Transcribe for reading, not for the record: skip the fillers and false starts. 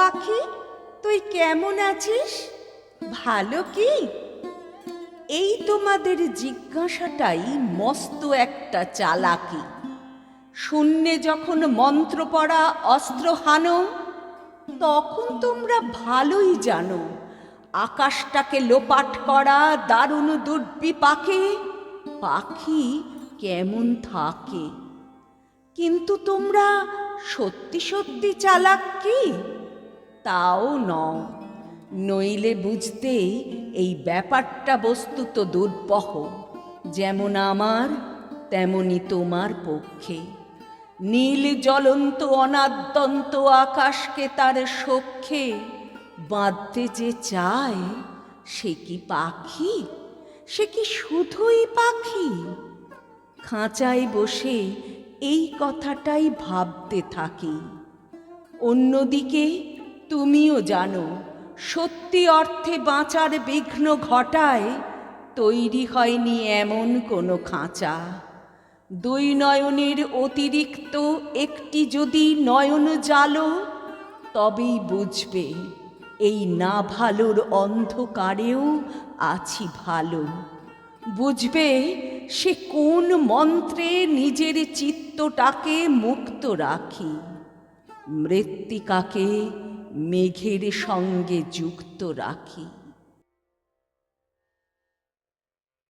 পাখি, তুই কেমন আছিস? ভালো কি? এই তোমাদের জিজ্ঞাসাটাই মস্ত একটা চালাকি। শূন্যে যখন মন্ত্র পড়া অস্ত্র হানো, তখন তোমরা ভালোই জানো আকাশটাকে লোপাট করা দারুণ দুর্বিপাকে পাখি কেমন থাকে। কিন্তু তোমরা সত্যি সত্যি চালাক কি? তাও নও, নইলে বুঝতে এই ব্যাপারটা বস্তুত দুর্বহ। যেমন আমার তেমনি তোমার পক্ষে। নীল জ্বলন্ত অনাদ্যন্ত আকাশকে তার সখ্যে বাঁধতে যে চায়, সে কি পাখি? সে কি শুধুই পাখি? খাঁচায় বসে এই কথাটাই ভাবতে থাকি। অন্যদিকে তুমিও জানো, সত্যি অর্থে বাঁচার বিঘ্ন ঘটায় তৈরি হয়নি এমন কোনো খাঁচা। দুই নয়নের অতিরিক্ত একটি যদি নয়ন জালো, তবেই বুঝবে এই না ভালোর অন্ধকারেও আছি ভালো। বুঝবে সে কোন মন্ত্রে নিজের চিত্তটাকে মুক্ত রাখি, মৃত্তিকাকে মেঘের সঙ্গে যুক্ত রাখি।